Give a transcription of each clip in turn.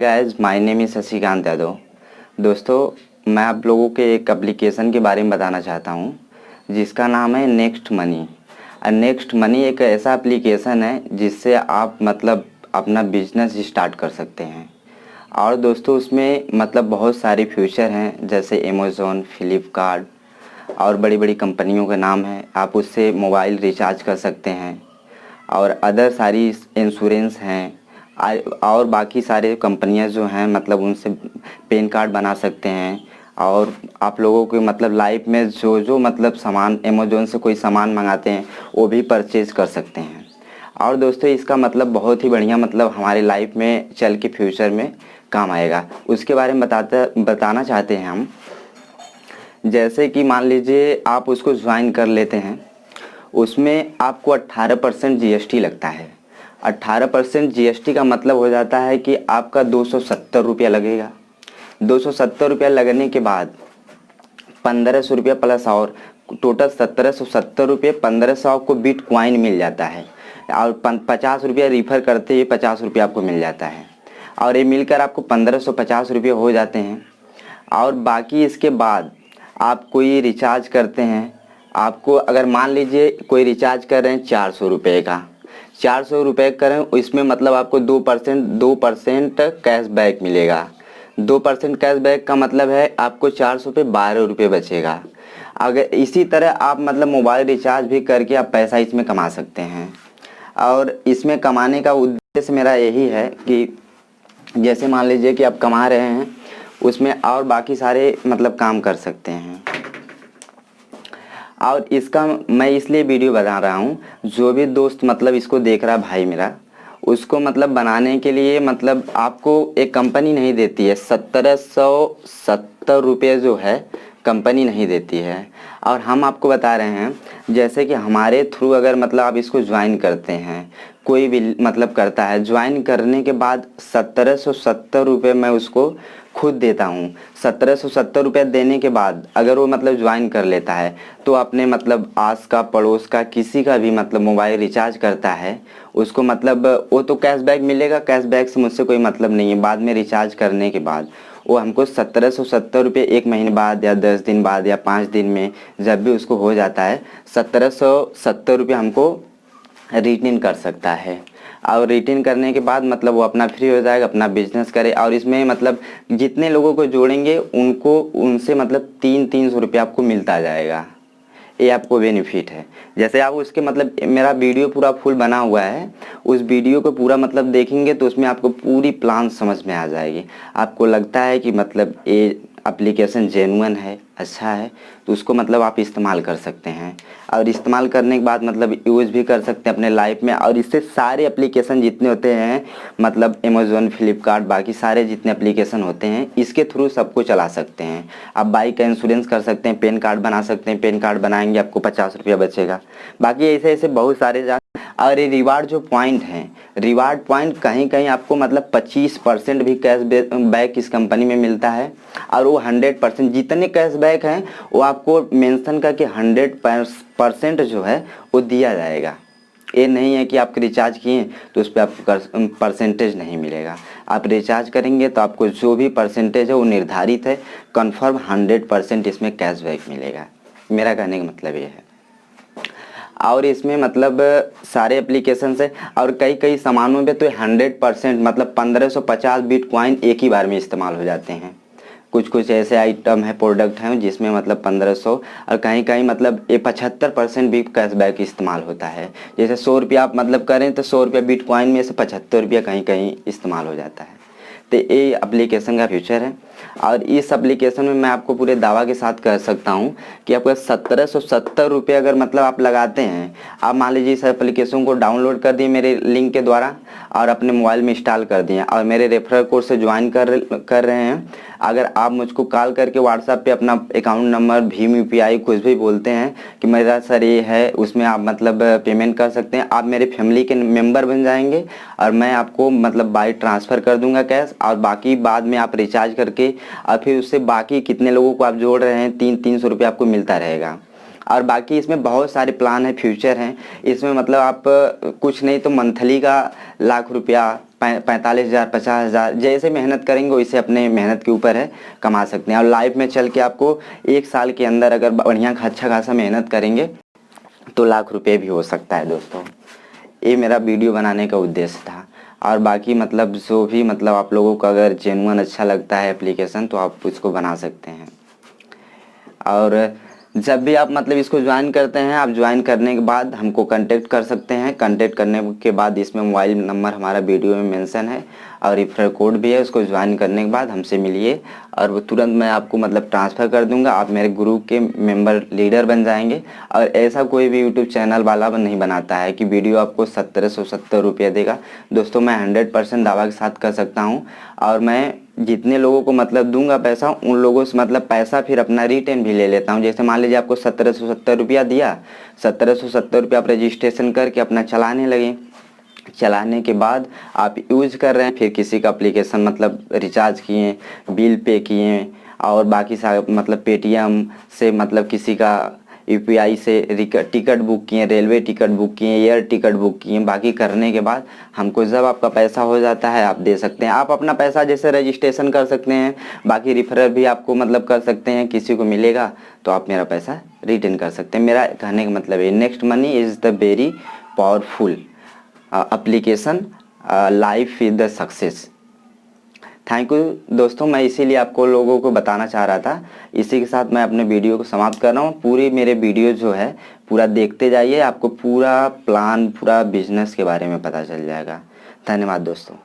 Guys, my name is Shashikant Yadav. दोस्तों, मैं आप लोगों के एक एप्लीकेशन के बारे में बताना चाहता हूं जिसका नाम है नेक्स्ट मनी। नेक्स्ट मनी एक ऐसा एप्लीकेशन है जिससे आप मतलब अपना बिजनेस स्टार्ट कर सकते हैं। और दोस्तों, उसमें मतलब बहुत सारे फीचर हैं, जैसे अमेज़न, फ्लिपकार्ट और बड़ी बड़ी कंपनियों के नाम हैं। आप उससे मोबाइल रिचार्ज कर सकते हैं और अदर सारी इंश्योरेंस हैं और बाकी सारे कंपनियां जो हैं मतलब उनसे पैन कार्ड बना सकते हैं। और आप लोगों के मतलब लाइफ में जो जो मतलब सामान अमेज़न से कोई सामान मंगाते हैं वो भी परचेज कर सकते हैं। और दोस्तों, इसका मतलब बहुत ही बढ़िया मतलब हमारे लाइफ में चल के फ्यूचर में काम आएगा, उसके बारे में बताना चाहते हैं हम। जैसे कि मान लीजिए आप उसको ज्वाइन कर लेते हैं, उसमें आपको 18% जीएसटी लगता है। 18% जीएसटी का मतलब हो जाता है कि आपका 270 रुपया लगेगा। 270 रुपया लगने के बाद 1500 रुपया प्लस और टोटल 1770 रुपये। 1500 आपको बिटकॉइन मिल जाता है और 50 रुपया रिफ़र करते ही 50 रुपया आपको मिल जाता है और ये मिलकर आपको 1550 रुपये हो जाते हैं। और बाकी इसके बाद आप कोई रिचार्ज करते हैं, आपको अगर मान लीजिए कोई रिचार्ज कर रहे हैं 400 रुपये का, 400 रुपये करें, इसमें मतलब आपको 2% कैशबैक मिलेगा। 2% कैशबैक का मतलब है आपको 400 पे 12 रुपये बचेगा। अगर इसी तरह आप मतलब मोबाइल रिचार्ज भी करके आप पैसा इसमें कमा सकते हैं। और इसमें कमाने का उद्देश्य मेरा यही है कि जैसे मान लीजिए कि आप कमा रहे हैं, उसमें और बाकी सारे मतलब काम कर सकते हैं। और इसका मैं इसलिए वीडियो बना रहा हूँ, जो भी दोस्त मतलब इसको देख रहा भाई मेरा, उसको मतलब बनाने के लिए मतलब आपको एक कंपनी नहीं देती है। 1770 रुपये जो है कंपनी नहीं देती है। और हम आपको बता रहे हैं जैसे कि हमारे थ्रू अगर मतलब आप इसको ज्वाइन करते हैं, कोई भी मतलब करता है, ज्वाइन करने के बाद 1770 रुपये मैं उसको खुद देता हूँ। 1770 रुपये देने के बाद अगर वो मतलब ज्वाइन कर लेता है तो अपने मतलब आस का पड़ोस का किसी का भी मतलब मोबाइल रिचार्ज करता है, उसको मतलब वो तो कैशबैक मिलेगा। कैशबैक से मुझसे कोई मतलब नहीं है। बाद में रिचार्ज करने के बाद वो हमको 1770 रुपये एक महीने बाद या 10 दिन बाद या 5 दिन में जब भी उसको हो जाता है 1770 रुपये हमको रिटर्न कर सकता है। और रिटर्न करने के बाद मतलब वो अपना फ्री हो जाएगा, अपना बिजनेस करे। और इसमें मतलब जितने लोगों को जोड़ेंगे उनको उनसे मतलब 300 रुपये आपको मिलता जाएगा। ये आपको बेनिफिट है। जैसे आप उसके मतलब मेरा वीडियो पूरा फुल बना हुआ है, उस वीडियो को पूरा मतलब देखेंगे तो उसमें आपको पूरी प्लान समझ में आ जाएगी। आपको लगता है कि मतलब ये एप्लीकेशन जेन्युइन है, अच्छा है, तो उसको मतलब आप इस्तेमाल कर सकते हैं। और इस्तेमाल करने के बाद मतलब यूज़ भी कर सकते हैं अपने लाइफ में। और इससे सारे एप्लीकेशन जितने होते हैं मतलब अमेज़न, फ्लिपकार्ट, बाकी सारे जितने एप्लीकेशन होते हैं इसके थ्रू सबको चला सकते हैं। आप बाइक का इंश्योरेंस कर सकते हैं, पैन कार्ड बना सकते हैं। पैन कार्ड बनाएंगे आपको 50 रुपया बचेगा। बाकी ऐसे ऐसे बहुत सारे और ये रिवार्ड जो पॉइंट हैं, रिवार्ड पॉइंट कहीं कहीं आपको मतलब 25% भी कैश बैक इस कंपनी में मिलता है। और वो 100% जितने कैशबैक हैं वो आपको मेंशन करके 100% जो है वो दिया जाएगा। ये नहीं है कि आप रिचार्ज किए तो उस पर आपको परसेंटेज नहीं मिलेगा। आप रिचार्ज करेंगे तो आपको जो भी परसेंटेज है वो निर्धारित है, कन्फर्म 100% इसमें कैशबैक मिलेगा। मेरा कहने का मतलब ये है। और इसमें मतलब सारे एप्लीकेशन से और कई कई सामानों पे तो 100% मतलब 1550 बिटकॉइन एक ही बार में इस्तेमाल हो जाते हैं। कुछ कुछ ऐसे आइटम है, प्रोडक्ट हैं जिसमें मतलब 1500 और कहीं कहीं मतलब ये 75% भी कैशबैक इस्तेमाल होता है। जैसे 100 रुपया आप मतलब करें तो 100 रुपया बिटकॉइन में से 75 रुपया कहीं कहीं इस्तेमाल हो जाता है। तो ये एप्लीकेशन का फ्यूचर है। और इस एप्लीकेशन में मैं आपको पूरे दावा के साथ कह सकता हूँ कि आपका 1770 रुपये अगर मतलब आप लगाते हैं, आप मान लीजिए इस एप्लीकेशन को डाउनलोड कर दिए मेरे लिंक के द्वारा और अपने मोबाइल में इंस्टॉल कर दिए और मेरे रेफरल कोड से ज्वाइन कर रहे हैं। अगर आप मुझको कॉल करके व्हाट्सएप पे अपना अकाउंट नंबर, भीम यूपीआई कुछ भी बोलते हैं कि मेरा सर ये है, उसमें आप मतलब पेमेंट कर सकते हैं। आप मेरे फैमिली के मेंबर बन जाएंगे और मैं आपको मतलब बाय ट्रांसफ़र कर दूंगा कैश। और बाकी बाद में आप रिचार्ज करके और फिर उससे बाकी कितने लोगों को आप जोड़ रहे हैं 300 रुपये आपको मिलता रहेगा। और बाकी इसमें बहुत सारे प्लान है, फ्यूचर हैं इसमें। मतलब आप कुछ नहीं तो मंथली का ₹1,00,000 45,000 50,000 जैसे मेहनत करेंगे वैसे अपने मेहनत के ऊपर है, कमा सकते हैं। और लाइफ में चल के आपको 1 साल के अंदर अगर बढ़िया अच्छा खासा मेहनत करेंगे तो ₹1,00,000 भी हो सकता है दोस्तों। ये मेरा वीडियो बनाने का उद्देश्य था। और बाकी मतलब जो भी मतलब आप लोगों को अगर जेन्युइन अच्छा लगता है एप्लीकेशन तो आप इसको बना सकते हैं। और जब भी आप मतलब इसको ज्वाइन करते हैं, आप ज्वाइन करने के बाद हमको कांटेक्ट कर सकते हैं। कांटेक्ट करने के बाद इसमें मोबाइल नंबर हमारा वीडियो में मेंशन है और रेफरल कोड भी है। उसको ज्वाइन करने के बाद हमसे मिलिए और वो तुरंत मैं आपको मतलब ट्रांसफ़र कर दूंगा। आप मेरे ग्रुप के मेंबर लीडर बन जाएंगे। और ऐसा कोई भी यूट्यूब चैनल वाला नहीं बनाता है कि वीडियो आपको ₹1,770 देगा। दोस्तों मैं 100% दावा के साथ कर सकता हूँ। और मैं जितने लोगों को मतलब दूंगा पैसा, उन लोगों से मतलब पैसा फिर अपना रिटर्न भी ले लेता हूं। जैसे मान लीजिए आपको ₹1,770 दिया, ₹1,770 आप रजिस्ट्रेशन करके अपना चलाने लगे। चलाने के बाद आप यूज़ कर रहे हैं, फिर किसी का एप्लीकेशन मतलब रिचार्ज किए, बिल पे किए और बाकी मतलब पेटीएम से मतलब किसी का यूपीआई से टिकट बुक किए, रेलवे टिकट बुक किए, एयर टिकट बुक किए। बाकी करने के बाद हमको जब आपका पैसा हो जाता है आप दे सकते हैं। आप अपना पैसा जैसे रजिस्ट्रेशन कर सकते हैं, बाकी रेफरल भी आपको मतलब कर सकते हैं। किसी को मिलेगा तो आप मेरा पैसा रिटर्न कर सकते हैं। मेरा कहने का मतलब है next money is the very powerful application, life is the success. Thank you दोस्तों, मैं इसीलिए आपको लोगों को बताना चाह रहा था। इसी के साथ मैं अपने वीडियो को समाप्त कर रहा हूँ। पूरी मेरे वीडियो जो है पूरा देखते जाइए, आपको पूरा प्लान, पूरा बिजनेस के बारे में पता चल जाएगा। धन्यवाद दोस्तों।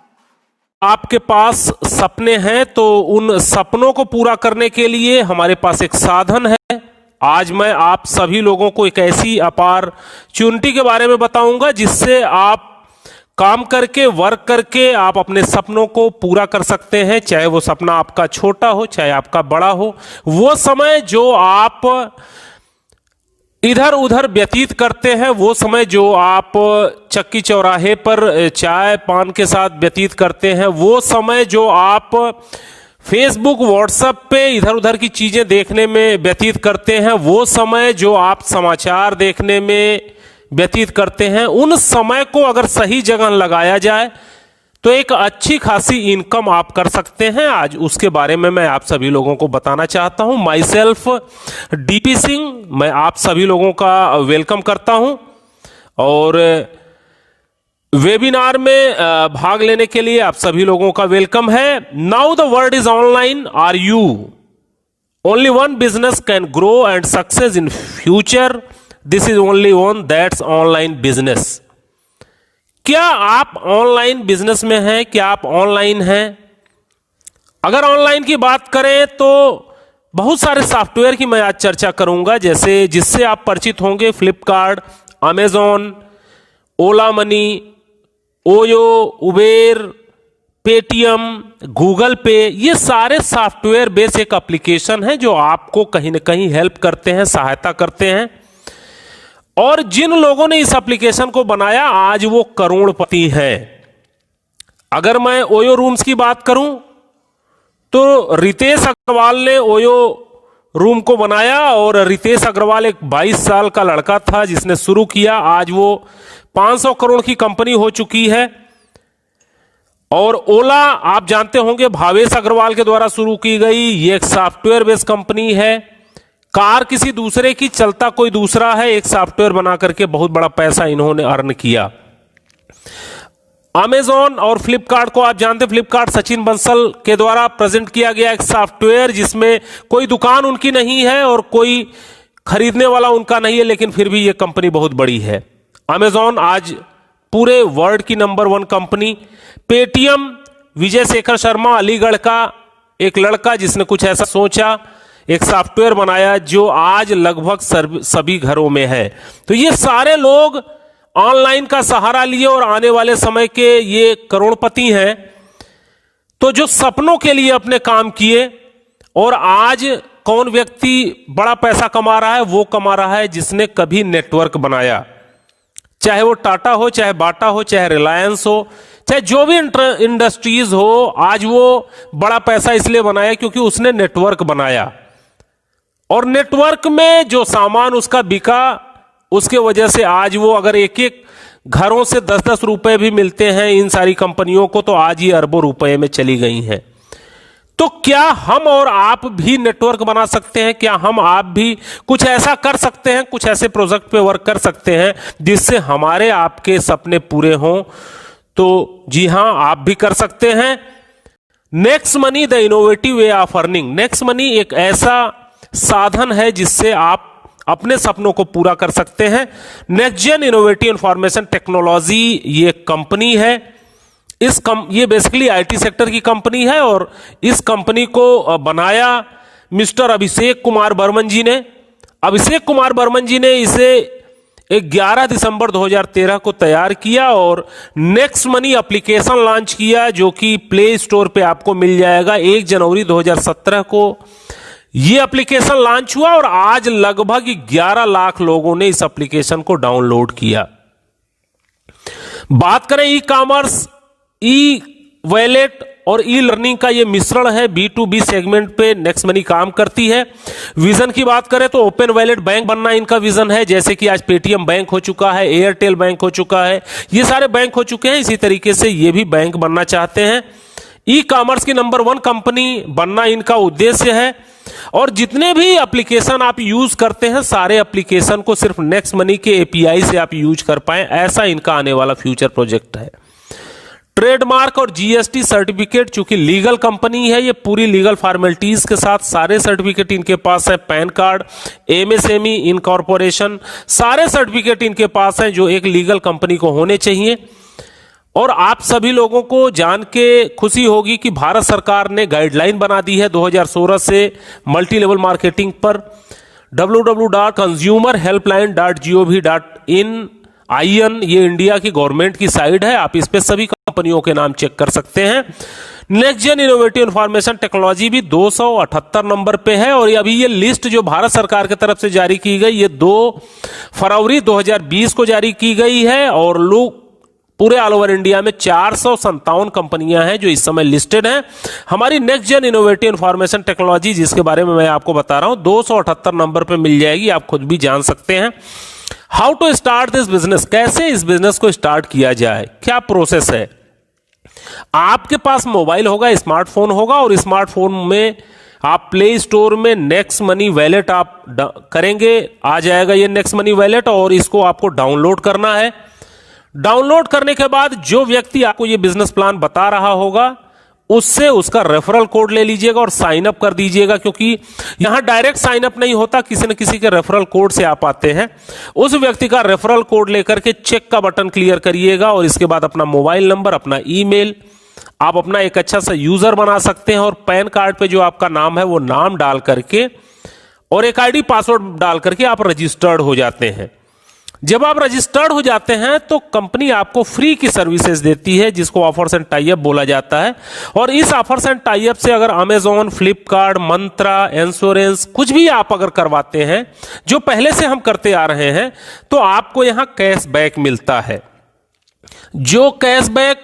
आपके पास सपने हैं तो उन सपनों को पूरा करने के लिए हमारे पास एक साधन है। आज मैं आप सभी लोगों को एक ऐसी अपॉर्चुनिटी के बारे में बताऊंगा जिससे आप काम करके, वर्क करके आप अपने सपनों को पूरा कर सकते हैं। चाहे वो सपना आपका छोटा हो, चाहे आपका बड़ा हो। वो समय जो आप इधर उधर व्यतीत करते हैं, वो समय जो आप चक्की चौराहे पर चाय पान के साथ व्यतीत करते हैं, वो समय जो आप फेसबुक व्हाट्सएप पे इधर उधर की चीजें देखने में व्यतीत करते हैं, वो समय जो आप समाचार देखने में व्यतीत करते हैं, उन समय को अगर सही जगह लगाया जाए तो एक अच्छी खासी इनकम आप कर सकते हैं। आज उसके बारे में मैं आप सभी लोगों को बताना चाहता हूं। माई सेल्फ डीपी सिंह, मैं आप सभी लोगों का वेलकम करता हूं और वेबिनार में भाग लेने के लिए आप सभी लोगों का वेलकम है। Now the world is online, are you? Only one business can grow and success in future, this is only one, that's online business. क्या आप ऑनलाइन बिजनेस में हैं? क्या आप ऑनलाइन हैं? अगर ऑनलाइन की बात करें तो बहुत सारे सॉफ्टवेयर की मैं आज चर्चा करूंगा, जैसे जिससे आप परिचित होंगे। Flipkart, Amazon, Ola Money, OYO, Uber, Paytm, Google Pay, ये सारे सॉफ्टवेयर बेस्ड एक एप्लीकेशन है जो आपको कहीं ना कहीं हेल्प करते हैं, सहायता करते हैं। और जिन लोगों ने इस एप्लीकेशन को बनाया आज वो करोड़पति हैं। अगर मैं ओयो रूम्स की बात करूं तो रितेश अग्रवाल ने ओयो रूम को बनाया और रितेश अग्रवाल एक 22 साल का लड़का था जिसने शुरू किया। आज वो 500 करोड़ की कंपनी हो चुकी है। और ओला आप जानते होंगे भावेश अग्रवाल के द्वारा शुरू की गई, ये एक सॉफ्टवेयर बेस्ड कंपनी है। कार किसी दूसरे की, चलता कोई दूसरा है, एक सॉफ्टवेयर बना करके बहुत बड़ा पैसा इन्होंने अर्न किया। अमेजॉन और फ्लिपकार्ट को आप जानते हैं, फ्लिपकार्ट सचिन बंसल के द्वारा प्रेजेंट किया गया एक सॉफ्टवेयर जिसमें कोई दुकान उनकी नहीं है और कोई खरीदने वाला उनका नहीं है, लेकिन फिर भी यह कंपनी बहुत बड़ी है। अमेजॉन आज पूरे वर्ल्ड की number 1 company. Paytm, Vijay Shekhar Sharma, Aligarh का एक लड़का जिसने कुछ ऐसा सोचा, एक सॉफ्टवेयर बनाया जो आज लगभग सभी घरों में है। तो ये सारे लोग ऑनलाइन का सहारा लिए और आने वाले समय के ये करोड़पति हैं। तो जो सपनों के लिए अपने काम किए, और आज कौन व्यक्ति बड़ा पैसा कमा रहा है? वो कमा रहा है जिसने कभी नेटवर्क बनाया, चाहे वो टाटा हो, चाहे बाटा हो, चाहे रिलायंस हो, चाहे जो भी इंडस्ट्रीज हो। आज वो बड़ा पैसा इसलिए बनाया क्योंकि उसने नेटवर्क बनाया। और नेटवर्क में जो सामान उसका बिका, उसके वजह से आज वो अगर एक एक घरों से 10-10 रुपए भी मिलते हैं इन सारी कंपनियों को, तो आज ये अरबों रुपए में चली गई हैं। तो क्या हम और आप भी नेटवर्क बना सकते हैं? क्या हम आप भी कुछ ऐसा कर सकते हैं, कुछ ऐसे प्रोजेक्ट पे वर्क कर सकते हैं जिससे हमारे आपके सपने पूरे हों? तो जी हां, आप भी कर सकते हैं। Next money the innovative way of earning. Next money एक ऐसा साधन है जिससे आप अपने सपनों को पूरा कर सकते हैं। Next gen innovative information technology ये कंपनी है। ये बेसिकली आईटी सेक्टर की कंपनी है और इस कंपनी को बनाया मिस्टर अभिषेक कुमार बर्मन जी ने। अभिषेक कुमार बर्मन जी ने इसे 11 दिसंबर 2013 को तैयार किया और नेक्स्ट मनी एप्लीकेशन लॉन्च किया, जो कि प्ले स्टोर पे आपको मिल जाएगा। 1 जनवरी 2017 को ये एप्लीकेशन लॉन्च हुआ और आज लगभग 11 लाख लोगों ने इस एप्लीकेशन को डाउनलोड किया। बात करें ई कॉमर्स, ई वॉलेट और ई लर्निंग का ये मिश्रण है। B2B सेगमेंट पे नेक्स्ट मनी काम करती है। विजन की बात करें तो ओपन वॉलेट बैंक बनना इनका विजन है, जैसे कि आज पेटीएम बैंक हो चुका है, एयरटेल बैंक हो चुका है, ये सारे बैंक हो चुके हैं। इसी तरीके से ये भी बैंक बनना चाहते हैं। ई कॉमर्स की नंबर 1 कंपनी बनना इनका उद्देश्य है और जितने भी एप्लीकेशन आप यूज करते हैं सारे एप्लीकेशन को सिर्फ नेक्स्ट मनी के एपीआई से आप यूज कर पाएं, ऐसा इनका आने वाला फ्यूचर प्रोजेक्ट है। ट्रेडमार्क और जीएसटी सर्टिफिकेट, चूंकि लीगल कंपनी है, ये पूरी लीगल फॉर्मेलिटीज के साथ सारे सर्टिफिकेट इनके पास है। पैन कार्ड, एमएसएमई, इनकॉर्पोरेशन, सारे सर्टिफिकेट इनके पास हैं जो एक लीगल कंपनी को होने चाहिए। और आप सभी लोगों को जान के खुशी होगी कि भारत सरकार ने गाइडलाइन बना दी है 2016 से मल्टी लेवल मार्केटिंग पर। www.consumerhelpline.gov.in ये इंडिया की गवर्नमेंट की साइट है, आप इस पे सभी कंपनियों के नाम चेक कर सकते हैं। Next gen innovative information technology भी 278 नंबर पे है और अभी ये लिस्ट जो भारत सरकार की तरफ से जारी की गई, ये 2 फरवरी 2020 को जारी की गई है और लोग पूरे ऑल ओवर इंडिया में 457 कंपनियां हैं जो इस समय लिस्टेड हैं। हमारी next gen innovative information technology, जिसके बारे में मैं आपको बता रहा हूं, 278 नंबर पे मिल जाएगी, आप खुद भी जान सकते हैं। How to start this business, कैसे इस बिजनेस को स्टार्ट किया जाए, क्या प्रोसेस है। आपके पास मोबाइल होगा, स्मार्टफोन होगा और स्मार्टफोन में आप प्ले स्टोर में नेक्स्ट मनी वॉलेट आप करेंगे, आ जाएगा ये नेक्स्ट मनी वॉलेट और इसको आपको डाउनलोड करना है। डाउनलोड करने के बाद जो व्यक्ति आपको ये बिजनेस प्लान बता रहा होगा उससे उसका रेफरल कोड ले लीजिएगा और साइन अप कर दीजिएगा, क्योंकि यहां डायरेक्ट साइन अप नहीं होता, किसी न किसी के रेफरल कोड से आप आते हैं। उस व्यक्ति का रेफरल कोड लेकर के चेक का बटन क्लियर करिएगा और इसके बाद अपना मोबाइल नंबर, अपना ईमेल, आप अपना एक अच्छा सा यूजर बना सकते हैं और पैन कार्ड पे जो आपका नाम है वो नाम डाल करके और एक आईडी पासवर्ड डाल करके आप रजिस्टर्ड हो जाते हैं। जब आप रजिस्टर्ड हो जाते हैं तो कंपनी आपको फ्री की सर्विसेज देती है, जिसको ऑफर्स एंड टाई अप बोला जाता है। और इस ऑफर्स एंड टाई अप से अगर अमेजॉन, फ्लिपकार्ट, मंत्रा, इंश्योरेंस कुछ भी आप अगर करवाते हैं, जो पहले से हम करते आ रहे हैं, तो आपको यहां कैशबैक मिलता है। जो कैशबैक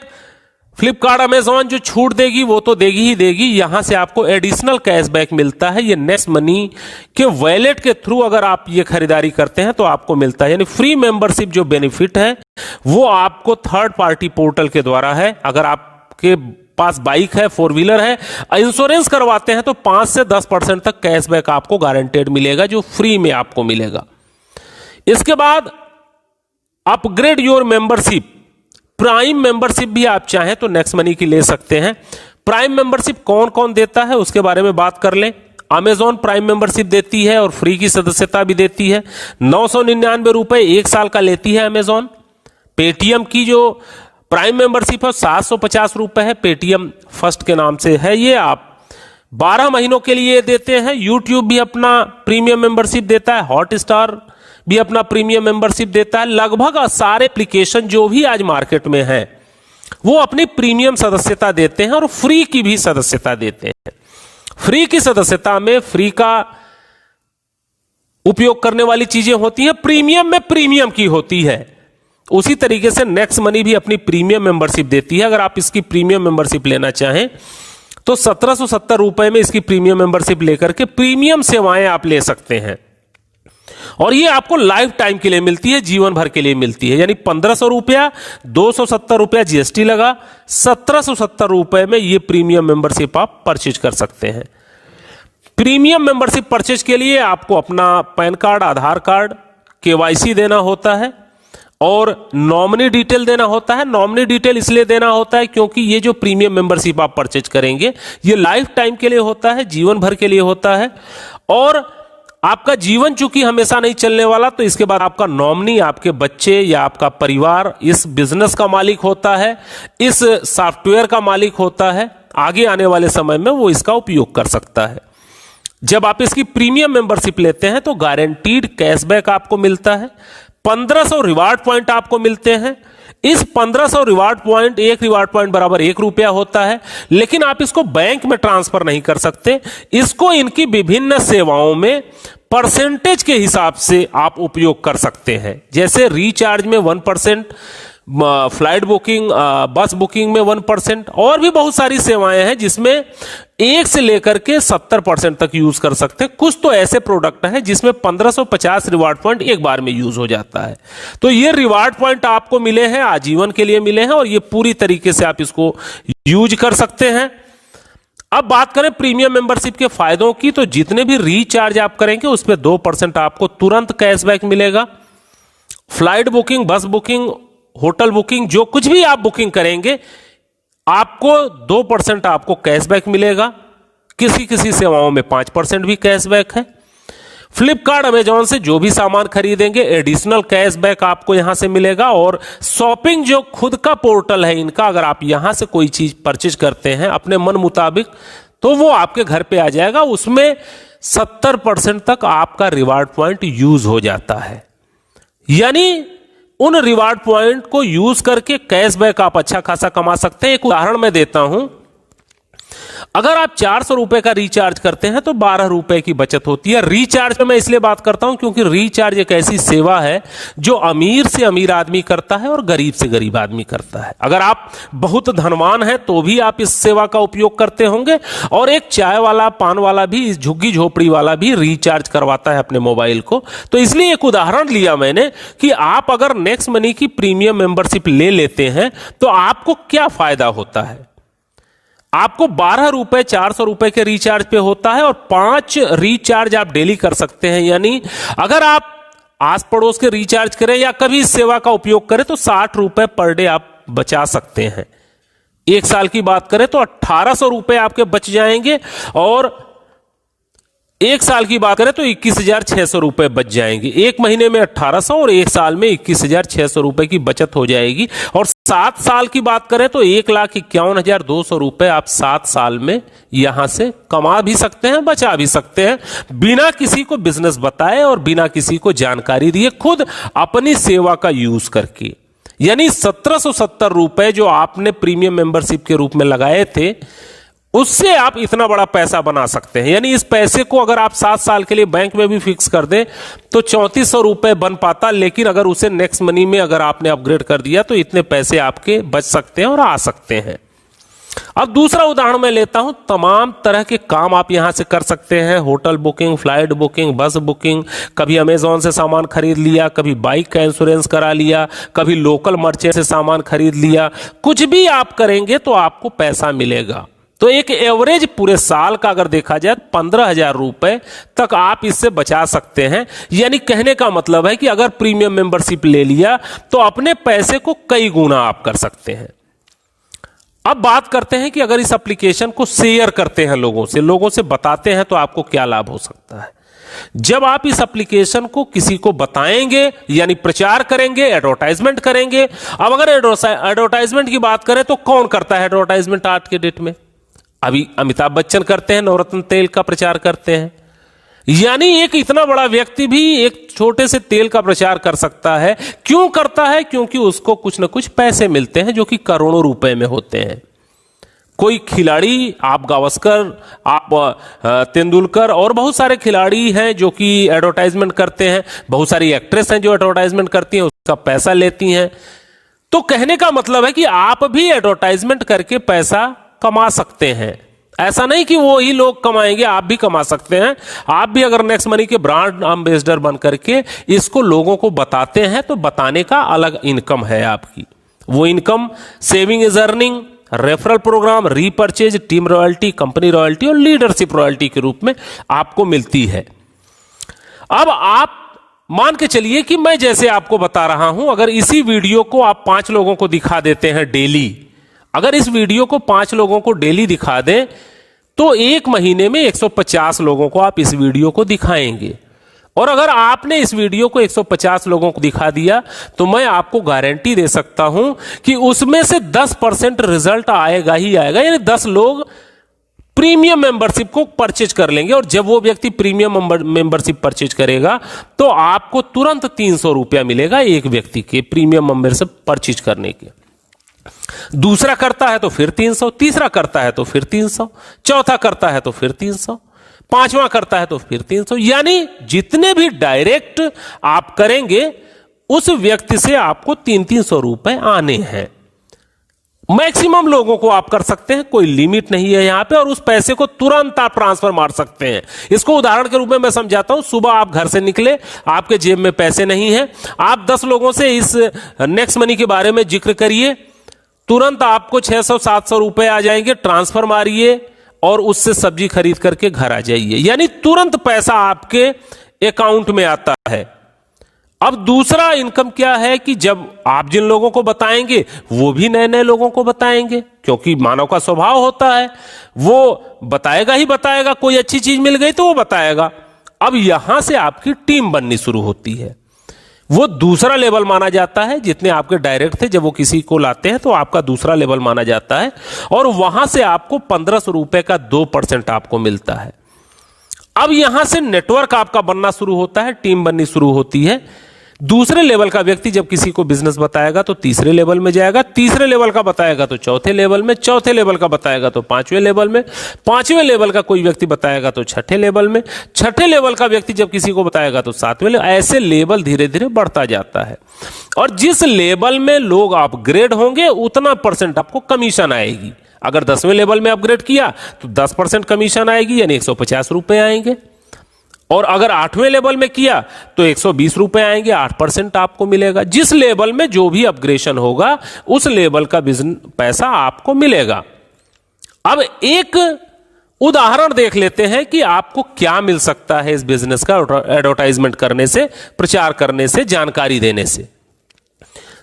फ्लिपकार्ट, अमेजॉन जो छूट देगी वो तो देगी ही देगी, यहां से आपको एडिशनल कैशबैक मिलता है। ये नेक्स्ट मनी के वॉलेट के थ्रू अगर आप ये खरीदारी करते हैं तो आपको मिलता है, यानी फ्री मेंबरशिप जो बेनिफिट है वो आपको थर्ड पार्टी पोर्टल के द्वारा है। अगर आपके पास बाइक है, 4 व्हीलर है, इंश्योरेंस करवाते हैं तो 5 से 10% तक कैशबैक आपको गारंटेड मिलेगा, जो फ्री में आपको मिलेगा। इसके बाद upgrade your membership, prime membership भी आप चाहें तो नेक्स्ट मनी की ले सकते हैं। प्राइम मेंबरशिप कौन कौन देता है उसके बारे में बात कर लें। अमेजॉन प्राइम मेंबरशिप देती है और फ्री की सदस्यता भी देती है। 999 रुपए 1 साल का लेती है अमेजॉन। पेटीएम की जो प्राइम मेंबरशिप है 750 रुपए है, पेटीएम फर्स्ट के नाम से है, ये आप 12 महीनों के लिए देते हैं। यूट्यूब भी अपना प्रीमियम मेंबरशिप देता है, हॉटस्टार भी अपना प्रीमियम मेंबरशिप देता है। लगभग सारे एप्लीकेशन जो भी आज मार्केट में हैं वो अपनी प्रीमियम सदस्यता देते हैं और फ्री की भी सदस्यता देते हैं। फ्री की सदस्यता में फ्री का उपयोग करने वाली चीजें होती हैं, प्रीमियम में प्रीमियम की होती है। उसी तरीके से नेक्स्ट मनी भी अपनी प्रीमियम मेंबरशिप देती है। अगर आप इसकी प्रीमियम मेंबरशिप लेना चाहें तो 1770 रुपए में इसकी प्रीमियम मेंबरशिप लेकर के प्रीमियम सेवाएं आप ले सकते हैं, और ये आपको लाइफ टाइम के लिए मिलती है, जीवन भर के लिए मिलती है। यानी 1500 रुपया, 270 रुपया जीएसटी लगा, 1770 रुपए में ये प्रीमियम मेंबरशिप आप परचेज कर सकते हैं। प्रीमियम मेंबरशिप परचेज के लिए आपको अपना पैन कार्ड, आधार कार्ड, केवाईसी देना होता है और नॉमिनी डिटेल देना होता है। नॉमिनी डिटेल इसलिए देना होता है क्योंकि ये जो प्रीमियम मेंबरशिप आप परचेज करेंगे ये लाइफ टाइम के लिए होता है, जीवन भर के लिए होता है, और आपका जीवन चूंकि हमेशा नहीं चलने वाला, तो इसके बाद आपका नॉमिनी, आपके बच्चे या आपका परिवार इस बिजनेस का मालिक होता है, इस सॉफ्टवेयर का मालिक होता है। आगे आने वाले समय में वो इसका उपयोग कर सकता है। जब आप इसकी प्रीमियम मेंबरशिप लेते हैं तो गारंटीड कैशबैक आपको मिलता है, 1500 रिवार्ड पॉइंट आपको मिलते हैं। इस 1500 रिवार्ड पॉइंट, एक रिवार्ड पॉइंट बराबर 1 रुपया होता है, लेकिन आप इसको बैंक में ट्रांसफर नहीं कर सकते। इसको इनकी विभिन्न सेवाओं में परसेंटेज के हिसाब से आप उपयोग कर सकते हैं। जैसे रिचार्ज में 1%, फ्लाइट बुकिंग, बस बुकिंग में 1%, और भी बहुत सारी सेवाएं हैं जिसमें 1 से लेकर के 70% तक यूज कर सकते हैं। कुछ तो ऐसे प्रोडक्ट हैं जिसमें 1550 रिवार्ड पॉइंट एक बार में यूज हो जाता है। तो ये रिवार्ड पॉइंट आपको मिले हैं, आजीवन के लिए मिले हैं, और ये पूरी तरीके से आप इसको यूज कर सकते हैं। अब बात करें प्रीमियम मेंबरशिप के फायदों की, तो जितने भी रिचार्ज आप करेंगे उस पर 2% आपको तुरंत कैशबैक मिलेगा। फ्लाइट बुकिंग, बस बुकिंग, होटल बुकिंग, जो कुछ भी आप बुकिंग करेंगे आपको 2% आपको कैशबैक मिलेगा। किसी किसी सेवाओं में 5% भी कैशबैक है। फ्लिपकार्ट, अमेजॉन से जो भी सामान खरीदेंगे एडिशनल कैशबैक आपको यहां से मिलेगा। और शॉपिंग जो खुद का पोर्टल है इनका, अगर आप यहां से कोई चीज परचेज करते हैं अपने मन मुताबिक, तो वो आपके घर पे आ जाएगा। उसमें 70% तक आपका रिवार्ड पॉइंट यूज हो जाता है। यानी उन रिवार्ड पॉइंट को यूज करके कैशबैक आप अच्छा खासा कमा सकते हैं। एक उदाहरण मैं देता हूं, अगर आप 400 रुपए का रिचार्ज करते हैं तो 12 रुपए की बचत होती है। रिचार्ज में मैं इसलिए बात करता हूं क्योंकि रिचार्ज एक ऐसी सेवा है जो अमीर से अमीर आदमी करता है और गरीब से गरीब आदमी करता है। अगर आप बहुत धनवान हैं तो भी आप इस सेवा का उपयोग करते होंगे, और एक चाय वाला, पान वाला भी, झुग्गी झोपड़ी वाला भी रिचार्ज करवाता है अपने मोबाइल को। तो इसलिए एक उदाहरण लिया मैंने कि आप अगर नेक्स्ट मनी की प्रीमियम मेंबरशिप ले लेते हैं तो आपको क्या फायदा होता है। आपको 12 रुपए 400 रुपए के रिचार्ज पे होता है, और 5 रिचार्ज आप डेली कर सकते हैं। यानी अगर आप आस पड़ोस के रिचार्ज करें या कभी इस सेवा का उपयोग करें तो 60 रुपए पर डे आप बचा सकते हैं। एक साल की बात करें तो 1800 रुपए आपके बच जाएंगे, और एक साल की बात करें तो 21,600 रुपए बच जाएंगे। एक महीने में 1800 और एक साल में 21,600 रुपए की बचत हो जाएगी। और 7 साल की बात करें तो 1,51,200 रुपए आप 7 साल में यहां से कमा भी सकते हैं, बचा भी सकते हैं, बिना किसी को बिजनेस बताए और बिना किसी को जानकारी दिए, खुद अपनी सेवा का यूज करके। यानी 1770 रुपए जो आपने प्रीमियम मेंबरशिप के रूप में लगाए थे, उससे आप इतना बड़ा पैसा बना सकते हैं। यानी इस पैसे को अगर आप 7 साल के लिए बैंक में भी फिक्स कर दें तो 3400 रुपए बन पाता, लेकिन अगर उसे नेक्स्ट मनी में अगर आपने अपग्रेड कर दिया तो इतने पैसे आपके बच सकते हैं और आ सकते हैं। अब दूसरा उदाहरण मैं लेता हूं, तमाम तरह के काम आप यहां से कर सकते हैं। होटल बुकिंग, फ्लाइट बुकिंग, बस बुकिंग, कभी अमेजॉन से सामान खरीद लिया, कभी बाइक का इंश्योरेंस करा लिया, कभी लोकल मर्चेंट से सामान खरीद लिया। कुछ भी आप करेंगे तो आपको पैसा मिलेगा। तो एक एवरेज पूरे साल का अगर देखा जाए 15,000 रुपए तक आप इससे बचा सकते हैं। यानी कहने का मतलब है कि अगर प्रीमियम मेंबरशिप ले लिया तो अपने पैसे को कई गुना आप कर सकते हैं। अब बात करते हैं कि अगर इस एप्लीकेशन को शेयर करते हैं लोगों से बताते हैं तो आपको क्या लाभ हो सकता है। जब आप इस एप्लीकेशन को किसी को बताएंगे यानी प्रचार करेंगे, एडवर्टाइजमेंट करेंगे। अब अगर एडवर्टाइजमेंट की बात करें तो कौन करता है एडवर्टाइजमेंट आज के डेट में? अभी अमिताभ बच्चन करते हैं, नवरत्न तेल का प्रचार करते हैं। यानी एक इतना बड़ा व्यक्ति भी एक छोटे से तेल का प्रचार कर सकता है। क्यों करता है? क्योंकि उसको कुछ ना कुछ पैसे मिलते हैं जो कि करोड़ों रुपए में होते हैं। कोई खिलाड़ी, आप गावस्कर, आप तेंदुलकर और बहुत सारे खिलाड़ी हैं जो कि एडवर्टाइजमेंट करते हैं। बहुत सारी एक्ट्रेस हैं जो एडवर्टाइजमेंट करती हैं, उसका पैसा लेती हैं। तो कहने का मतलब है कि आप भी एडवर्टाइजमेंट करके पैसा कमा सकते हैं। ऐसा नहीं कि वो ही लोग कमाएंगे, आप भी कमा सकते हैं। आप भी अगर नेक्स्ट मनी के ब्रांड एम्बेसडर बन करके इसको लोगों को बताते हैं तो बताने का अलग इनकम है आपकी। वो income saving is earning, referral programme, repurchase, team royalty, company royalty और लीडरशिप रॉयल्टी के रूप में आपको मिलती है। अब आप मान के चलिए कि मैं जैसे आपको बता रहा हूं, अगर इसी वीडियो को आप 5 लोगों को दिखा देते हैं डेली, अगर इस वीडियो को 5 लोगों को डेली दिखा दें तो 1 महीने में 150 लोगों को आप इस वीडियो को दिखाएंगे। और अगर आपने इस वीडियो को 150 लोगों को दिखा दिया तो मैं आपको गारंटी दे सकता हूं कि उसमें से 10% रिजल्ट आएगा ही आएगा, यानी 10 लोग प्रीमियम मेंबरशिप को परचेज कर लेंगे। और जब वो व्यक्ति प्रीमियम मेंबरशिप परचेज करेगा तो आपको तुरंत 300 रुपया मिलेगा एक व्यक्ति के प्रीमियम मेंबरशिप परचेज करने के। दूसरा करता है तो फिर 300, तीसरा करता है तो फिर 300, चौथा करता है तो फिर 300, पांचवा करता है तो फिर 300, यानी जितने भी डायरेक्ट आप करेंगे उस व्यक्ति से आपको 300 रुपए आने हैं। मैक्सिमम लोगों को आप कर सकते हैं, कोई लिमिट नहीं है यहां पे, और उस पैसे को तुरंत आप ट्रांसफर मार सकते हैं। इसको उदाहरण के रूप में मैं समझाता हूं। सुबह आप घर से निकले, आपके जेब में पैसे नहीं है, आप 10 लोगों से इस नेक्स्ट मनी के बारे में जिक्र करिए, तुरंत आपको 600-700 रुपए आ जाएंगे, ट्रांसफर मारिए और उससे सब्जी खरीद करके घर आ जाइए, यानी तुरंत पैसा आपके अकाउंट में आता है। अब दूसरा इनकम क्या है कि जब आप जिन लोगों को बताएंगे वो भी नए नए लोगों को बताएंगे, क्योंकि मानव का स्वभाव होता है वो बताएगा ही बताएगा, कोई अच्छी चीज मिल गई तो वो बताएगा। अब यहां से आपकी टीम बननी शुरू होती है। वो दूसरा लेवल माना जाता है, जितने आपके डायरेक्ट थे जब वो किसी को लाते हैं तो आपका दूसरा लेवल माना जाता है, और वहां से आपको 1500 रुपए का 2% आपको मिलता है। अब यहां से नेटवर्क आपका बनना शुरू होता है, टीम बननी शुरू होती है। दूसरे लेवल का व्यक्ति जब किसी को बिजनेस बताएगा तो तीसरे लेवल में जाएगा, तीसरे लेवल का बताएगा तो चौथे लेवल में, चौथे लेवल का बताएगा तो 5वें लेवल में, 5वें लेवल का कोई व्यक्ति बताएगा तो 6ठे लेवल में, 6ठे लेवल का व्यक्ति जब किसी को बताएगा तो 7वें लेवल। ऐसे लेवल धीरे धीरे बढ़ता जाता है, और जिस लेवल में लोग अपग्रेड होंगे उतना % आपको कमीशन आएगी। अगर 10वें लेवल में अपग्रेड किया तो 10% कमीशन आएगी, यानी 150 रुपए आएंगे। और अगर 8वें लेवल में किया तो 120 रुपए आएंगे, 8% आपको मिलेगा। जिस लेवल में जो भी अपग्रेडेशन होगा उस लेवल का बिजनेस पैसा आपको मिलेगा। अब एक उदाहरण देख लेते हैं कि आपको क्या मिल सकता है इस बिजनेस का एडवर्टाइजमेंट करने से, प्रचार करने से, जानकारी देने से।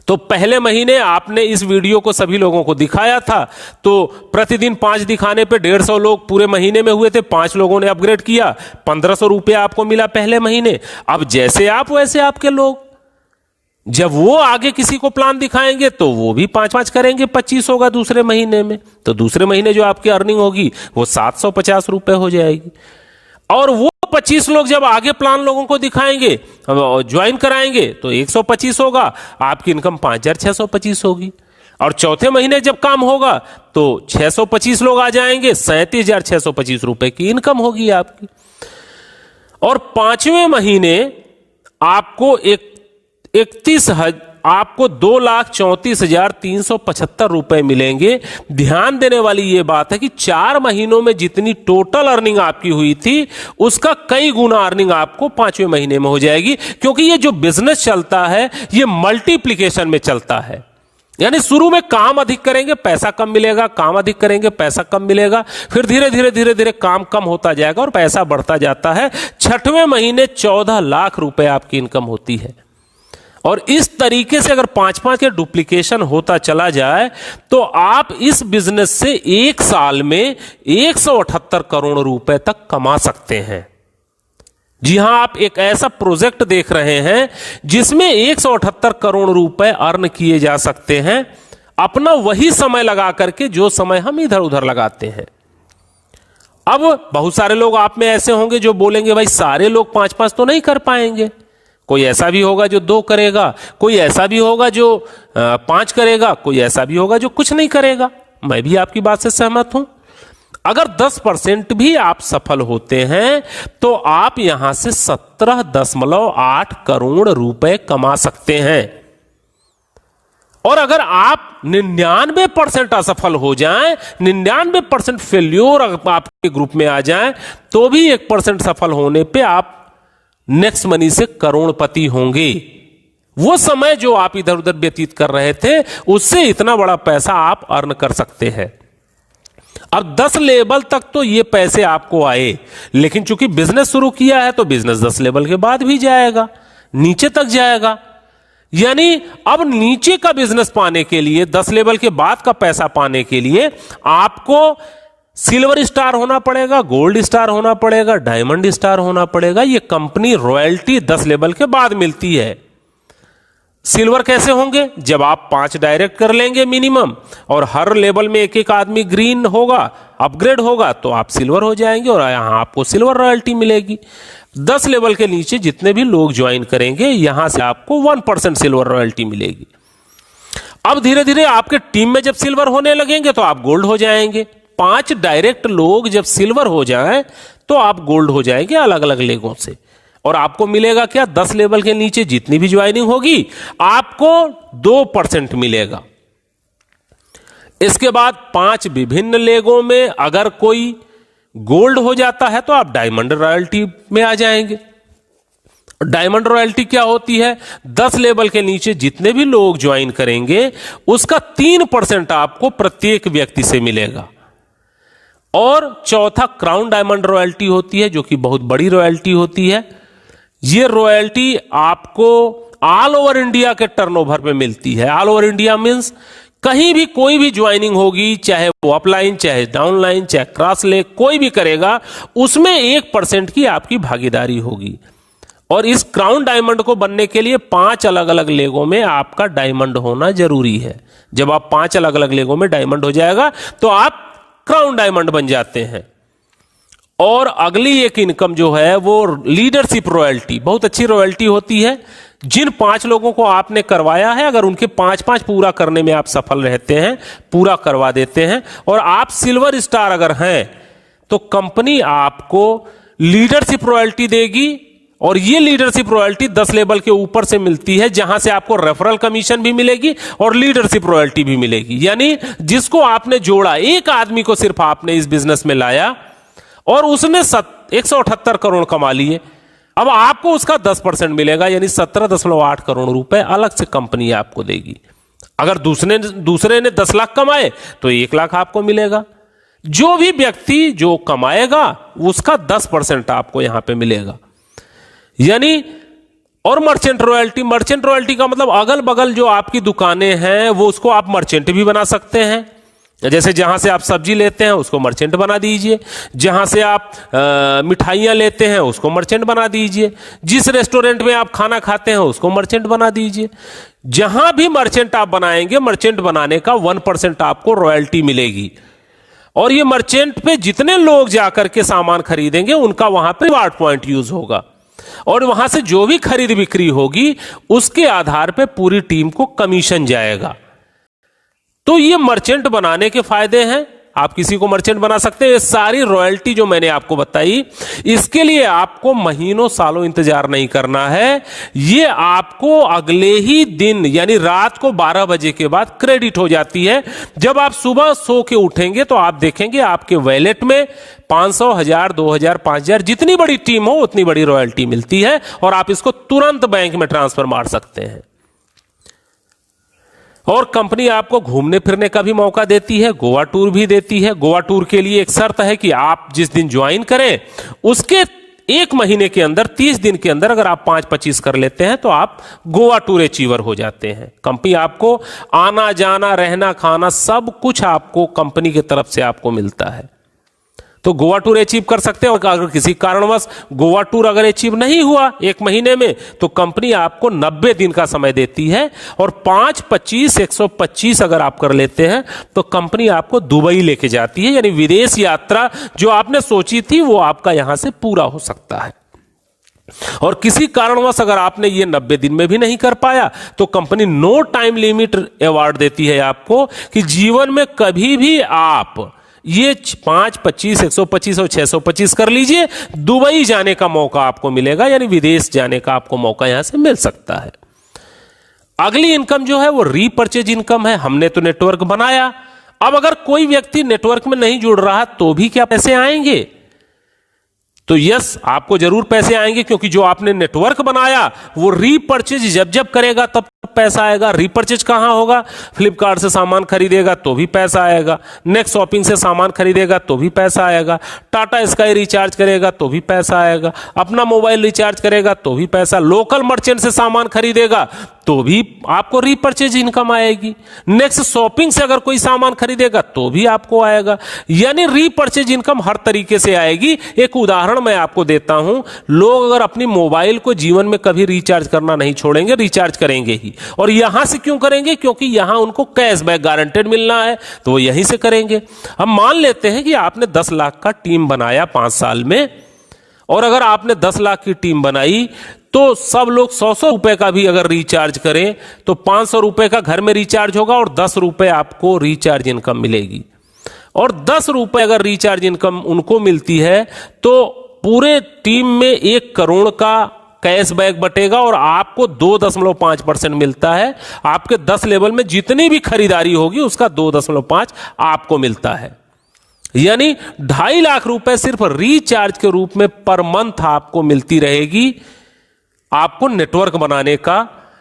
तो पहले महीने आपने इस वीडियो को सभी लोगों को दिखाया था, तो प्रतिदिन 5 दिखाने पे 150 लोग पूरे महीने में हुए थे। 5 लोगों ने अपग्रेड किया, 1500 रुपया आपको मिला पहले महीने। अब जैसे आप वैसे आपके लोग, जब वो आगे किसी को प्लान दिखाएंगे तो वो भी 5-5 करेंगे, 25 होगा दूसरे महीने में। तो दूसरे महीने जो आपकी अर्निंग होगी वो 750 रुपए हो जाएगी। और वो 25 लोग जब आगे प्लान लोगों को दिखाएंगे, ज्वाइन कराएंगे, तो 125 होगा, आपकी इनकम 5625 होगी। और चौथे महीने जब काम होगा तो 625 लोग आ जाएंगे, 37,625 रुपए की इनकम होगी आपकी। और 5वें महीने आपको 2,34,375 रुपए मिलेंगे। ध्यान देने वाली यह बात है कि 4 महीनों में जितनी टोटल अर्निंग आपकी हुई थी उसका कई गुना अर्निंग आपको 5वें महीने में हो जाएगी, क्योंकि ये जो बिजनेस चलता है ये मल्टीप्लिकेशन में चलता है। यानी शुरू में काम अधिक करेंगे पैसा कम मिलेगा, काम अधिक करेंगे पैसा कम मिलेगा, फिर धीरे धीरे काम कम होता जाएगा और पैसा बढ़ता जाता है। 6वें महीने 14 लाख रुपए आपकी इनकम होती है। और इस तरीके से अगर 5-5 के डुप्लीकेशन होता चला जाए तो आप इस बिजनेस से 1 साल में 178 करोड़ रुपए तक कमा सकते हैं। जी हां, आप एक ऐसा प्रोजेक्ट देख रहे हैं जिसमें 178 करोड़ रुपए अर्न किए जा सकते हैं, अपना वही समय लगा करके जो समय हम इधर उधर लगाते हैं। अब बहुत सारे लोग आप में ऐसे होंगे जो बोलेंगे भाई सारे लोग 5-5 तो नहीं कर पाएंगे, कोई ऐसा भी होगा जो 2 करेगा, कोई ऐसा भी होगा जो 5 करेगा, कोई ऐसा भी होगा जो कुछ नहीं करेगा। मैं भी आपकी बात से सहमत हूं। अगर 10% भी आप सफल होते हैं तो आप यहां से 17.8 करोड़ रुपए कमा सकते हैं। और अगर आप 99% असफल हो जाएं, 99% फेल्योर आपके ग्रुप में आ जाएं, तो भी 1% सफल होने पे आप नेक्स्ट मनी से करोड़पति होंगे। वो समय जो आप इधर उधर व्यतीत कर रहे थे, उससे इतना बड़ा पैसा आप अर्न कर सकते हैं। अब 10 लेवल तक तो ये पैसे आपको आए, लेकिन चूंकि बिजनेस शुरू किया है तो बिजनेस 10 लेवल के बाद भी जाएगा, नीचे तक जाएगा। यानी अब नीचे का बिजनेस पाने के लिए, 10 लेवल के बाद का पैसा पाने के लिए आपको सिल्वर स्टार होना पड़ेगा, गोल्ड स्टार होना पड़ेगा, डायमंड स्टार होना पड़ेगा। ये कंपनी रॉयल्टी 10 लेवल के बाद मिलती है। सिल्वर कैसे होंगे? जब आप 5 डायरेक्ट कर लेंगे मिनिमम, और हर लेवल में एक एक आदमी ग्रीन होगा, अपग्रेड होगा, तो आप सिल्वर हो जाएंगे और यहां आपको सिल्वर रॉयल्टी मिलेगी। 10 लेवल के नीचे जितने भी लोग ज्वाइन करेंगे, यहां से आपको 1% सिल्वर रॉयल्टी मिलेगी। अब धीरे धीरे आपके टीम में जब सिल्वर होने लगेंगे तो आप गोल्ड हो जाएंगे। 5 डायरेक्ट लोग जब सिल्वर हो जाएं तो आप गोल्ड हो जाएंगे अलग अलग लेगों से। और आपको मिलेगा क्या? 10 लेवल के नीचे जितनी भी ज्वाइनिंग होगी आपको 2% मिलेगा। इसके बाद 5 विभिन्न लेगों में अगर कोई गोल्ड हो जाता है तो आप डायमंड रॉयल्टी में आ जाएंगे। डायमंड रॉयल्टी क्या होती है? 10 लेवल के नीचे जितने भी लोग ज्वाइन करेंगे उसका 3% आपको प्रत्येक व्यक्ति से मिलेगा। और चौथा क्राउन डायमंड रॉयल्टी होती है, जो कि बहुत बड़ी रॉयल्टी होती है। ये रॉयल्टी आपको ऑल ओवर इंडिया के टर्नओवर पे मिलती है। ऑल ओवर इंडिया मींस कहीं भी कोई भी ज्वाइनिंग होगी, चाहे वो अपलाइन, चाहे डाउनलाइन, चाहे क्रॉस लेग, कोई भी करेगा, उसमें 1% की आपकी भागीदारी होगी। और इस क्राउन डायमंड को बनने के लिए 5 अलग अलग लेगों में आपका डायमंड होना जरूरी है। जब आप 5 अलग अलग लेगों में डायमंड हो जाएगा तो आप क्राउन डायमंड बन जाते हैं। और अगली एक इनकम जो है वो लीडरशिप रॉयल्टी, बहुत अच्छी रॉयल्टी होती है। जिन 5 लोगों को आपने करवाया है, अगर उनके 5-5 पूरा करने में आप सफल रहते हैं, पूरा करवा देते हैं, और आप सिल्वर स्टार अगर हैं, तो कंपनी आपको लीडरशिप रॉयल्टी देगी। और ये लीडरशिप रॉयल्टी 10 लेवल के ऊपर से मिलती है, जहां से आपको रेफरल कमीशन भी मिलेगी और लीडरशिप रॉयल्टी भी मिलेगी। यानी जिसको आपने जोड़ा, एक आदमी को सिर्फ आपने इस बिजनेस में लाया और उसने 178 करोड़ कमा लिए, अब आपको उसका 10% मिलेगा, यानी 17.8 करोड़ रुपए अलग से कंपनी आपको देगी। अगर दूसरे ने 10 लाख कमाए तो 1 लाख आपको मिलेगा। जो भी व्यक्ति जो कमाएगा उसका 10% आपको यहां पे मिलेगा। यानी और मर्चेंट रॉयल्टी का मतलब अगल बगल जो आपकी दुकानें हैं वो उसको आप मर्चेंट भी बना सकते हैं। जैसे जहां से आप सब्जी लेते हैं उसको मर्चेंट बना दीजिए, जहां से आप मिठाइयां लेते हैं उसको मर्चेंट बना दीजिए, जिस रेस्टोरेंट में आप खाना खाते हैं उसको मर्चेंट बना दीजिए। जहां भी मर्चेंट आप बनाएंगे, मर्चेंट बनाने का 1% आपको रॉयल्टी मिलेगी। और ये मर्चेंट पे जितने लोग जाकर के सामान खरीदेंगे उनका वहां पे रिवार्ड पॉइंट यूज होगा, और वहां से जो भी खरीद बिक्री होगी उसके आधार पे पूरी टीम को कमीशन जाएगा। तो ये मर्चेंट बनाने के फायदे हैं। आप किसी को मर्चेंट बना सकते हैं। ये सारी रॉयल्टी जो मैंने आपको बताई, इसके लिए आपको महीनों सालों इंतजार नहीं करना है। ये आपको अगले ही दिन यानी रात को 12 बजे के बाद क्रेडिट हो जाती है। जब आप सुबह सो के उठेंगे तो आप देखेंगे आपके वॉलेट में 500, 1000, 2000, 5000, जितनी बड़ी टीम हो उतनी बड़ी रॉयल्टी मिलती है, और आप इसको तुरंत बैंक में ट्रांसफर मार सकते हैं। और कंपनी आपको घूमने फिरने का भी मौका देती है, गोवा टूर भी देती है। गोवा टूर के लिए एक शर्त है कि आप जिस दिन ज्वाइन करें उसके 1 महीने के अंदर, 30 दिन के अंदर अगर आप 5-25 कर लेते हैं तो आप गोवा टूर अचीवर हो जाते हैं। कंपनी आपको आना जाना, रहना, खाना सब कुछ आपको कंपनी की तरफ से आपको मिलता है। तो गोवा टूर अचीव कर सकते हैं। और अगर किसी कारणवश गोवा टूर अगर अचीव नहीं हुआ 1 महीने में, तो कंपनी आपको 90 दिन का समय देती है। और 5, 25, 125 अगर आप कर लेते हैं तो कंपनी आपको दुबई लेके जाती है। यानी विदेश यात्रा जो आपने सोची थी वो आपका यहां से पूरा हो सकता है। और किसी कारणवश अगर आपने ये 90 दिन में भी नहीं कर पाया तो company no time limit award देती है आपको, कि जीवन में कभी भी आप ये 5, 25, 125 और 625 कर लीजिए, दुबई जाने का मौका आपको मिलेगा। यानी विदेश जाने का आपको मौका यहां से मिल सकता है। अगली इनकम जो है वो रीपर्चेज इनकम है। हमने तो नेटवर्क बनाया, अब अगर कोई व्यक्ति नेटवर्क में नहीं जुड़ रहा तो भी क्या पैसे आएंगे? तो यस, आपको जरूर पैसे आएंगे, क्योंकि जो आपने नेटवर्क बनाया वो रीपर्चेज जब जब करेगा तब पैसा आएगा। रीपर्चेज कहां होगा? फ्लिपकार्ट से सामान खरीदेगा तो भी पैसा आएगा, नेक्स्ट शॉपिंग से सामान खरीदेगा तो भी पैसा आएगा, टाटा स्काई रिचार्ज करेगा तो भी पैसा आएगा, अपना मोबाइल रिचार्ज करेगा तो भी पैसा, लोकल मर्चेंट से सामान खरीदेगा तो भी आपको रीपर्चेज इनकम आएगी, नेक्स्ट शॉपिंग से अगर कोई सामान खरीदेगा तो भी आपको आएगा। यानी रीपर्चेज इनकम हर तरीके से आएगी। एक उदाहरण मैं आपको देता हूं, लोग अगर अपनी मोबाइल को जीवन में कभी रिचार्ज करना नहीं छोड़ेंगे, रिचार्ज करेंगे ही। और यहां से क्यों करेंगे? क्योंकि यहां उनको कैशबैक गारंटेड मिलना है, तो वो यहीं से करेंगे। हम मान लेते हैं कि आपने 10 लाख का टीम बनाया 5 साल में, और अगर आपने 10 लाख की टीम बनाई तो सब लोग 100-100 रुपए का भी अगर रिचार्ज करें तो 500 रुपए का घर में रिचार्ज होगा और 10 रुपए आपको रिचार्ज इनकम मिलेगी। और 10 रुपए अगर रिचार्ज इनकम उनको मिलती है तो पूरे टीम में 1 करोड़ का कैशबैक बटेगा और आपको 2.5% मिलता है। आपके 10 लेवल में जितनी भी खरीदारी होगी उसका 2.5 आपको मिलता है। यानी 2.5 लाख रुपए सिर्फ रिचार्ज के रूप में पर मंथ आपको मिलती रहेगी। आपको नेटवर्क बनाने का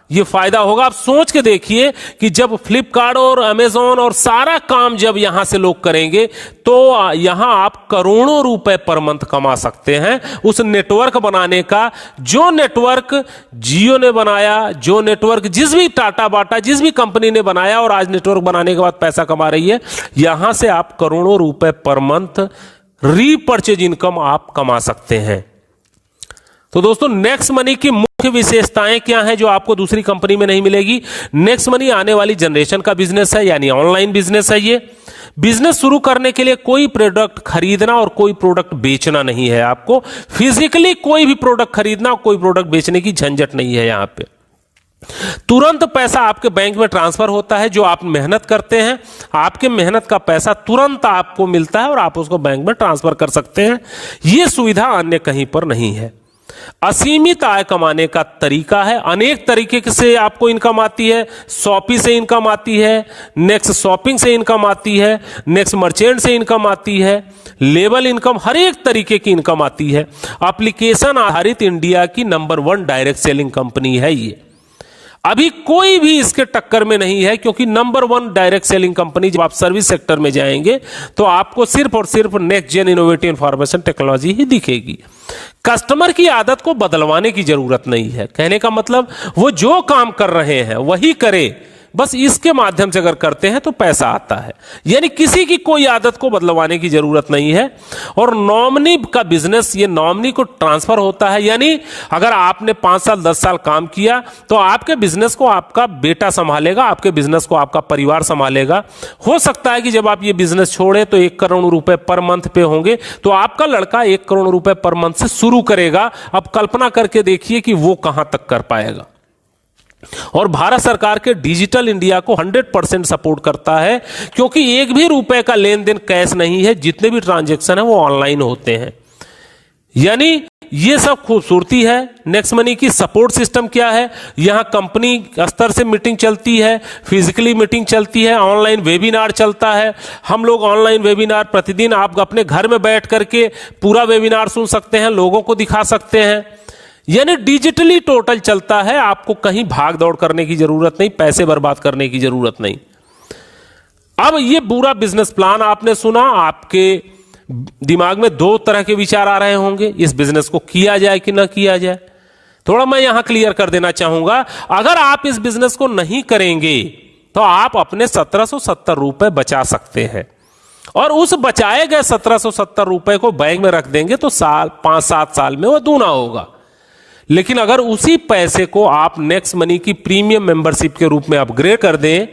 ये फायदा होगा। आप सोच के देखिए कि जब फ्लिपकार्ट और अमेजॉन और सारा काम जब यहां से लोग करेंगे तो यहां आप करोड़ों रुपए पर मंथ कमा सकते हैं उस नेटवर्क बनाने का। जो नेटवर्क जियो ने बनाया, जो नेटवर्क जिस भी टाटा बाटा जिस भी कंपनी ने बनाया और आज नेटवर्क बनाने के बाद पैसा कमा रही है, यहां से आप करोड़ों रुपए पर मंथ रीपर्चेज इनकम आप कमा सकते हैं। तो दोस्तों, नेक्स्ट मनी की मुख्य विशेषताएं क्या हैं जो आपको दूसरी कंपनी में नहीं मिलेगी? नेक्स्ट मनी आने वाली जनरेशन का बिजनेस है, यानी ऑनलाइन बिजनेस है। ये बिजनेस शुरू करने के लिए कोई प्रोडक्ट खरीदना और कोई प्रोडक्ट बेचना नहीं है। आपको फिजिकली कोई भी प्रोडक्ट खरीदना और कोई प्रोडक्ट बेचने की झंझट नहीं है। यहां पे तुरंत पैसा आपके बैंक में ट्रांसफर होता है। जो आप मेहनत करते हैं, आपके मेहनत का पैसा तुरंत आपको मिलता है और आप उसको बैंक में ट्रांसफर कर सकते हैं। यह सुविधा अन्य कहीं पर नहीं है। असीमित आय कमाने का तरीका है। अनेक तरीके से आपको इनकम आती है। शॉपी से इनकम आती है, नेक्स्ट शॉपिंग से इनकम आती है, नेक्स्ट मर्चेंट से इनकम आती है, लेवल इनकम, हर एक तरीके की इनकम आती है। एप्लीकेशन आधारित इंडिया की नंबर 1 डायरेक्ट सेलिंग कंपनी है ये। अभी कोई भी इसके टक्कर में नहीं है, क्योंकि नंबर 1 डायरेक्ट सेलिंग कंपनी। जब आप सर्विस सेक्टर में जाएंगे तो आपको सिर्फ और सिर्फ next gen innovative information technology ही दिखेगी। कस्टमर की आदत को बदलवाने की जरूरत नहीं है। कहने का मतलब वो जो काम कर रहे हैं वही करे, बस इसके माध्यम से अगर करते हैं तो पैसा आता है। यानी किसी की कोई आदत को बदलवाने की जरूरत नहीं है। और नॉमिनी का बिजनेस, ये नॉमिनी को ट्रांसफर होता है। यानी अगर आपने 5 साल 10 साल काम किया तो आपके बिजनेस को आपका बेटा संभालेगा, आपके बिजनेस को आपका परिवार संभालेगा। हो सकता है कि जब आप ये बिजनेस छोड़े तो 1 करोड़ रुपए पर मंथ पे होंगे, तो आपका लड़का 1 करोड़ रुपए पर मंथ से शुरू करेगा। अब कल्पना करके देखिए कि वो कहां तक कर पाएगा। और भारत सरकार के डिजिटल इंडिया को 100% सपोर्ट करता है, क्योंकि 1 भी रुपए का लेन देन कैश नहीं है। जितने भी ट्रांजैक्शन है वो ऑनलाइन होते हैं। यानी ये सब खूबसूरती है। नेक्स्ट मनी की सपोर्ट सिस्टम क्या है? यहां कंपनी स्तर से मीटिंग चलती है, फिजिकली मीटिंग चलती है, ऑनलाइन वेबिनार चलता है। हम लोग ऑनलाइन वेबिनार प्रतिदिन आप अपने घर में बैठ करके पूरा वेबिनार सुन सकते हैं, लोगों को दिखा सकते हैं। यानी डिजिटली टोटल चलता है। आपको कहीं भाग दौड़ करने की जरूरत नहीं, पैसे बर्बाद करने की जरूरत नहीं। अब ये पूरा बिजनेस प्लान आपने सुना, आपके दिमाग में 2 तरह के विचार आ रहे होंगे, इस बिजनेस को किया जाए कि ना किया जाए। थोड़ा मैं यहां क्लियर कर देना चाहूंगा, अगर आप इस बिजनेस को नहीं करेंगे तो आप अपने 1770 रुपए बचा सकते हैं, और उस बचाए गए 1770 रुपए को बैंक में रख देंगे तो 5-7 साल में वो दूना होगा। लेकिन अगर उसी पैसे को आप नेक्स्ट मनी की प्रीमियम मेंबरशिप के रूप में अपग्रेड कर दें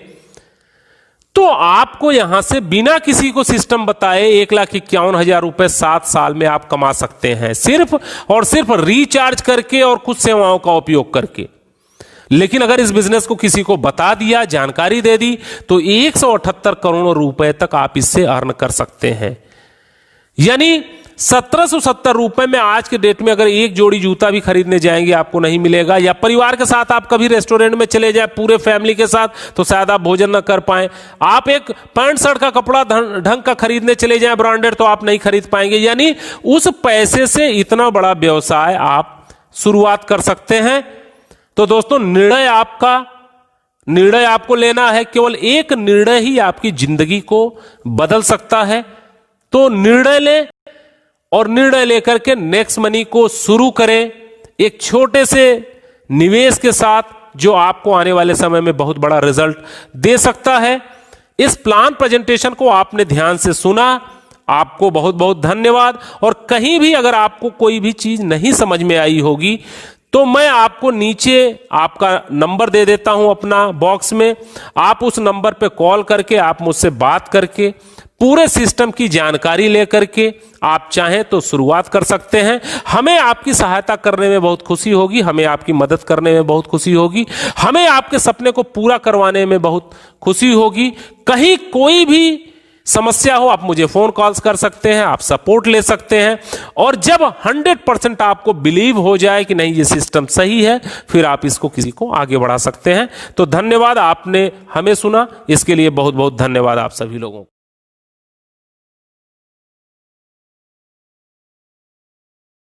तो आपको यहां से बिना किसी को सिस्टम बताए 1,51,000 रुपए 7 साल में आप कमा सकते हैं, सिर्फ और सिर्फ रिचार्ज करके और कुछ सेवाओं का उपयोग करके। लेकिन अगर इस बिजनेस को किसी को बता दिया, जानकारी दे दी, तो 178 करोड़ रुपए तक आप इससे अर्न कर सकते हैं। यानी 1770 रुपए में आज के डेट में अगर एक जोड़ी जूता भी खरीदने जाएंगे आपको नहीं मिलेगा। या परिवार के साथ आप कभी रेस्टोरेंट में चले जाए पूरे फैमिली के साथ, तो शायद आप भोजन ना कर पाए। आप एक पैंट शर्ट का कपड़ा ढंग का खरीदने चले जाए ब्रांडेड, तो आप नहीं खरीद पाएंगे। यानी उस पैसे से इतना बड़ा व्यवसाय आप शुरुआत कर सकते हैं। तो दोस्तों, निर्णय आपको लेना है। केवल एक निर्णय ही आपकी जिंदगी को बदल सकता है। तो निर्णय लें और निर्णय लेकर के नेक्स्ट मनी को शुरू करें, एक छोटे से निवेश के साथ, जो आपको आने वाले समय में बहुत बड़ा रिजल्ट दे सकता है। इस प्लान प्रेजेंटेशन को आपने ध्यान से सुना, आपको बहुत बहुत धन्यवाद। और कहीं भी अगर आपको कोई भी चीज नहीं समझ में आई होगी तो मैं आपको नीचे आपका नंबर दे देता हूं अपना बॉक्स में। आप उस नंबर पे कॉल करके आप मुझसे बात करके पूरे सिस्टम की जानकारी लेकर के आप चाहें तो शुरुआत कर सकते हैं। हमें आपकी सहायता करने में बहुत खुशी होगी, हमें आपकी मदद करने में बहुत खुशी होगी, हमें आपके सपने को पूरा करवाने में बहुत खुशी होगी। कहीं कोई भी समस्या हो आप मुझे फोन कॉल्स कर सकते हैं, आप सपोर्ट ले सकते हैं। और जब 100% आपको बिलीव हो जाए कि नहीं ये सिस्टम सही है, फिर आप इसको किसी को आगे बढ़ा सकते हैं। तो धन्यवाद, आपने हमें सुना, इसके लिए बहुत बहुत धन्यवाद आप सभी लोगों को।